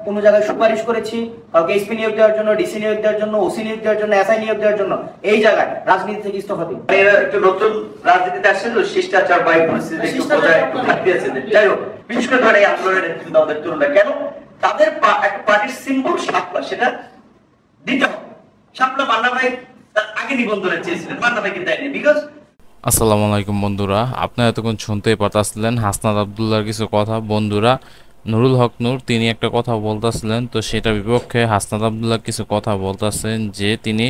কোনো জায়গায় সুপারিশ করেছি, কাউকে এসপি নিয়োগ দেওয়ার জন্য, ডিসি নিয়োগ দেওয়ার জন্য, ওসি নিয়োগ দেওয়ার জন্য, এসআই নিয়োগ দেওয়ার জন্য, এই জায়গায় রাজনীতি থেকে ইস্তফা দিই। এরা একটু নতুন রাজনীতিতে আসছে তো শিষ্টাচার বা পরিস্থিতি একটু বজায় থাকতে আছে। যাই হোক, বিশেষ করে ধরে আন্দোলনের নেতৃত্ব আমাদের তরুণরা কেন তাদের একটা পার্টির সিম্বল শাপলা, সেটা দিতে হবে। শাপলা মান্না ভাই আগে নিবন্ধনে চেয়েছিলেন, মান্না ভাইকে দেয়নি। বিকজ আসসালামু আলাইকুম বন্ধুরা, আপনারা এতক্ষণ শুনতেই পারতেছিলেন হাসনাত আবদুল্লাহর কিছু কথা। বন্ধুরা, নুরুল হক নূর তিনি একটা কথা বলতেছিলেন, তো সেটার বিপক্ষে হাসনাত আবদুল্লাহ কিছু কথা বলতেছেন যে তিনি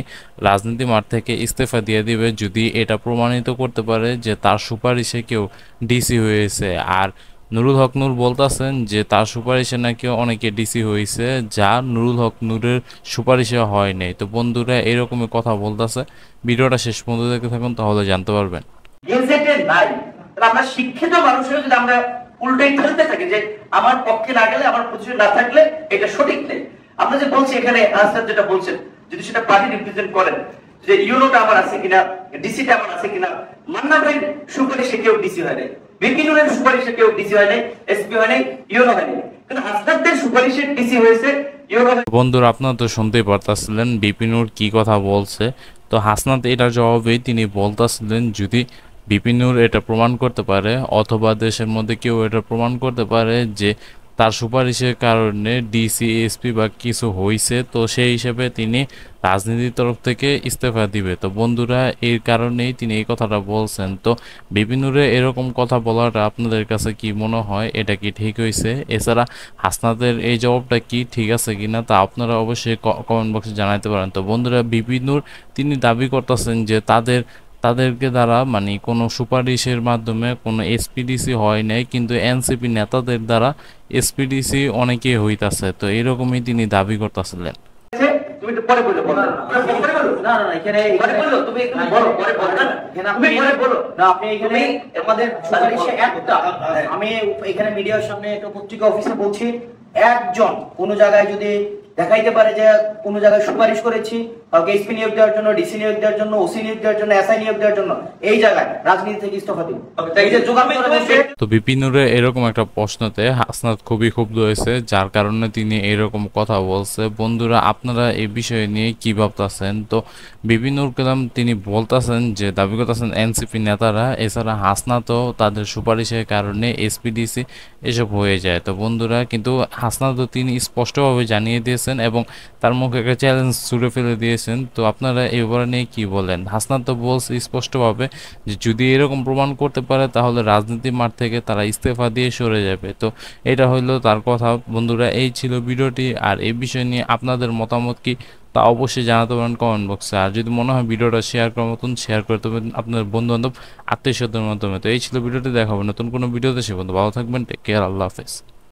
রাজনীতি মাঠ থেকে ইস্তেফা দিয়ে দিবে যদি এটা প্রমাণিত করতে পারে যে তার সুপারিশে কেউ ডিসি হয়েছে। আর নুরুল হক নূর বলতেছেন যে তার সুপারিশে নাকি অনেকে ডিসি হয়েছে, যা নুরুল হক নূরের সুপারিশে হয় নাই। তো বন্ধুরা, এরকমই কথা বলতেছে। ভিডিওটা শেষ পর্যন্ত দেখতে থাকুন, তাহলে জানতে পারবেন। গেজেটে নাই, তাহলে আমরা শিক্ষিত মানুষের যদি আমরা উল্টোই খেলতে থাকি যে আমার পক্ষে না গেলে, আমার পজিশন না থাকলে এটা সঠিক নেই। আমরা যে বলছি এখানে আনসার যেটা বলছেন, যদি সেটা পার্টি রিপ্রেজেন্ট করেন যে ইউনোটা আমার আছে কিনা, ডিসিটা আমার আছে কিনা, মান্না ভাইয়ের সুপারিশে কেউ ডিসি হয় নাই, বিপিনুরের সুপারিশে কেউ ডিসি হয় নাই, এসপি হয় নাই, ইউনো হয় নাই, কিন্তু হাসনাতদের সুপারিশে ডিসি হয়েছে, ইউনো। বন্ধুরা, আপনারা তো শুনতেই পারতেছিলেন বিপিনুর কি কথা বলছে। তো হাসনাত এটার জবাবে তিনি বলতেছিলেন যদি বিপিনুর এটা প্রমাণ করতে পারে অথবা দেশের মধ্যে কেউ এটা প্রমাণ করতে পারে যে তার সুপারিশের কারণে ডিসি এসপি বা কিছু হয়েছে, তো সেই হিসেবে তিনি রাজনীতির তরফ থেকে ইস্তফা দিবে। তো বন্ধুরা, এর কারণেই তিনি এই কথাটা বলছেন। তো বিপিনুরে এরকম কথা বলাটা আপনাদের কাছে কি মনে হয়, এটা কি ঠিক হয়েছে? এছাড়া হাসনাতের এই জবাবটা কি ঠিক আছে কিনা তা আপনারা অবশ্যই কমেন্ট বক্সে জানাতে পারেন। তো বন্ধুরা, বিপিনুর তিনি দাবি করতেছেন যে তাদেরকে দ্বারা মানে কোনো সুপারিশের মাধ্যমে কোনো এসপিডিসি হয় নাই, কিন্তু এনসিপি নেতাদের দ্বারা এসপিডিসি অনেকেই হইতাছে। তো এরকমই তিনি দাবি করতেছিলেন। তুমি তো পরে বলো, না না না, এখানে পরে বলো, তুমি একটু বলো, পরে বলো না, তুমি পরে বলো না। আপনি এখানে আমাদের সুপারিশে একটা, আমি এখানে মিডিয়ার সামনে একটা পত্রিকা অফিসে বলছি, একজন কোন জায়গায় যদি দেখাইতে পারে যে কোন জায়গায় সুপারিশ করেছি, কাউকে এসপি নিয়োগ দেওয়ার জন্য, ডিসি নিয়োগ দেওয়ার জন্য, ওসি নিয়োগ দেওয়ার জন্য, এসআই নিয়োগ দেওয়ার জন্য, এই জায়গায় রাজনীতি থেকে ইস্তফা দিন। এই যে যোগাযোগ তো বিপিনুরে এরকম একটা প্রশ্নতে হাসনাত খুবই ক্ষুব্ধ হয়েছে, যার কারণে তিনি এরকম কথা বলছে। বন্ধুরা, আপনারা এই বিষয় নিয়ে কি ভাবতেছেন? তো বিপিনুর কালাম তিনি বলতেছেন যে দাবি করতেছেন এনসিপি নেতারা, এছাড়া হাসনাতও তাদের সুপারিশের কারণে এসপিডিসি এসব হয়ে যায়। তো বন্ধুরা, কিন্তু হাসনাতও তিনি স্পষ্টভাবে জানিয়ে দিয়েছেন এবং তার মুখে একটা চ্যালেঞ্জ ছুড়ে ফেলে দিয়েছেন। তো আপনারা এই ব্যাপারে নিয়ে কি বলেন? হাসনাত তো বলছে স্পষ্টভাবে যে যদি এরকম প্রমাণ করতে পারে তাহলে রাজনীতি মাঠ থেকে তারা ইস্তেফা দিয়ে সরে যাবে। তো এটা হইলো তার কথা। বন্ধুরা, এই ছিল ভিডিওটি। আর এই বিষয় নিয়ে আপনাদের মতামত কি তা অবশ্যই জানাতে পারেন কমেন্ট বক্সে। আর যদি মনে হয় ভিডিওটা শেয়ার করার মতন, শেয়ার করতে পারেন আপনার বন্ধু বান্ধব আত্মীয় স্বজনের মাধ্যমে। তো এই ছিল ভিডিওটি, দেখাবো নতুন কোনো ভিডিওতে। সে বন্ধু ভালো থাকবেন, টেক কেয়ার, আল্লাহ হাফেজ।